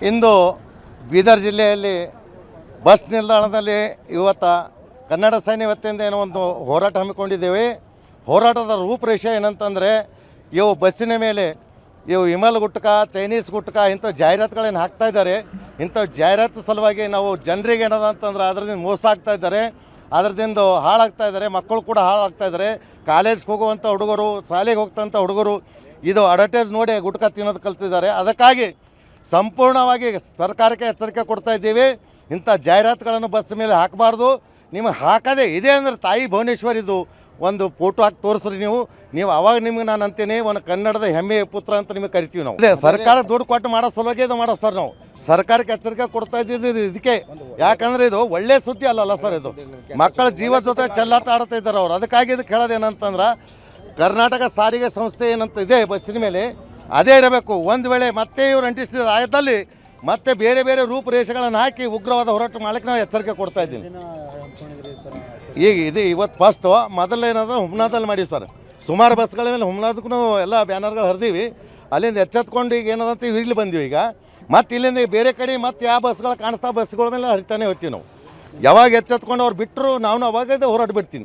ಇಂದು ಬೀದರ್ ಜಿಲ್ಲೆಯಲ್ಲಿ ಬಸ್ ನಿಲ್ದಾಣದಲ್ಲಿ ಇವತ್ತು ಕನ್ನಡ ಸೇನೆ ವತಿಯಿಂದ ಏನೋ ಒಂದು ಹೋರಾಟ ಹಮ್ಮಿಕೊಂಡಿದ್ದೇವೆ. ಹೋರಾಟದ ರೂಪರೇಷೆ ಏನಂತಂದರೆ ಇವು ಬಸ್ಸಿನ ಮೇಲೆ ಇವು ವಿಮಲ್ ಗುಟ್ಕ, ಚೈನೀಸ್ ಗುಟ್ಕ ಇಂಥ ಜಾಹೀರಾತುಗಳನ್ನು ಹಾಕ್ತಾ ಇದ್ದಾರೆ. ಇಂಥ ಜಾಹೀರಾತು ಸಲುವಾಗಿ ನಾವು ಜನರಿಗೆ ಏನದ ಅಂತಂದ್ರೆ ಅದರಿಂದ ಮೋಸ ಆಗ್ತಾ ಇದ್ದಾರೆ, ಅದರದಿಂದ ಹಾಳಾಗ್ತಾ ಇದ್ದಾರೆ. ಮಕ್ಕಳು ಕೂಡ ಹಾಳಾಗ್ತಾ ಇದ್ದಾರೆ. ಕಾಲೇಜ್ಗೆ ಹೋಗುವಂಥ ಹುಡುಗರು, ಶಾಲೆಗೆ ಹೋಗ್ತಂಥ ಹುಡುಗರು ಇದು ಅಡ್ವರ್ಟೈಸ್ ನೋಡಿ ಗುಟ್ಕ ತಿನ್ನೋದು ಕಲ್ತಿದ್ದಾರೆ. ಅದಕ್ಕಾಗಿ ಸಂಪೂರ್ಣವಾಗಿ ಸರ್ಕಾರಕ್ಕೆ ಎಚ್ಚರಿಕೆ ಕೊಡ್ತಾ ಇದ್ದೀವಿ. ಇಂಥ ಜಾಹೀರಾತುಗಳನ್ನು ಬಸ್ ಮೇಲೆ ಹಾಕಬಾರ್ದು. ನಿಮಗೆ ಹಾಕದೇ ಇದೆ ಅಂದರೆ ತಾಯಿ ಭುವನೇಶ್ವರಿದು ಒಂದು ಫೋಟೋ ಹಾಕಿ ತೋರಿಸ್ರಿ ನೀವು ಅವಾಗ ನಿಮ್ಗೆ ನಾನು ಅಂತೀನಿ ಒಂದು ಕನ್ನಡದ ಹೆಮ್ಮೆಯ ಪುತ್ರ ಅಂತ ನಿಮಗೆ ಕರಿತೀವಿ ನಾವು. ಅದೇ ಸರ್ಕಾರ ದುಡ್ಡು ಕೊಟ್ಟು ಮಾಡೋ ಸಲುವಾಗಿ ಇದು ಮಾಡೋ ಸರ್. ನಾವು ಸರ್ಕಾರಕ್ಕೆ ಎಚ್ಚರಿಕೆ ಕೊಡ್ತಾ ಇದ್ದಿದ್ದು ಇದಕ್ಕೆ. ಯಾಕಂದರೆ ಇದು ಒಳ್ಳೆ ಸುದ್ದಿ ಅಲ್ಲಲ್ಲ ಸರ್. ಇದು ಮಕ್ಕಳ ಜೀವ ಜೊತೆ ಚೆಲ್ಲಾಟ ಆಡ್ತಾ ಇದ್ದಾರೆ ಅವರು. ಅದಕ್ಕಾಗಿ ಇದಕ್ಕೆ ಹೇಳೋದು ಏನಂತಂದ್ರೆ ಕರ್ನಾಟಕ ಸಾರಿಗೆ ಸಂಸ್ಥೆ ಏನಂತ ಇದೆ ಬಸ್ಸಿನ ಮೇಲೆ ಅದೇ ಇರಬೇಕು. ಒಂದು ವೇಳೆ ಮತ್ತೆ ಇವರು ಅಂಟಿಸಿದ ಆಯದಲ್ಲಿ ಮತ್ತೆ ಬೇರೆ ಬೇರೆ ರೂಪರೇಷೆಗಳನ್ನು ಹಾಕಿ ಉಗ್ರವಾದ ಹೋರಾಟ ಮಾಡಲಿಕ್ಕೆ ನಾವು ಎಚ್ಚರಿಕೆ ಕೊಡ್ತಾ ಇದ್ದೀನಿ. ಈಗ ಇದು ಇವತ್ತು ಫಸ್ಟು ಮೊದಲೇನಾದ್ರೆ ಹುಮ್ನಾದಲ್ಲಿ ಮಾಡಿ ಸರ್. ಸುಮಾರು ಬಸ್ಗಳ ಮೇಲೆ ಹುಮ್ನಾದಕ್ಕೂ ಎಲ್ಲ ಬ್ಯಾನರ್ಗಳು ಹರಿದೀವಿ. ಅಲ್ಲಿಂದ ಎಚ್ಚೆತ್ಕೊಂಡು ಈಗ ಏನದಂತ ಇಲ್ಲಿ ಬಂದೀವಿ. ಈಗ ಮತ್ತು ಇಲ್ಲಿಂದ ಬೇರೆ ಕಡೆ ಮತ್ತು ಯಾವ ಬಸ್ಗಳು ಕಾಣಿಸ್ತಾ ಬಸ್ಗಳ ಮೇಲೆ ಹರಿತಾನೆ ಹೋಗ್ತೀವಿ ನಾವು. ಯಾವಾಗ ಎಚ್ಚೆತ್ಕೊಂಡು ಅವ್ರು ಬಿಟ್ಟರು ನಾವು ಅವಾಗ ಹೋರಾಟ ಬಿಡ್ತೀನಿ.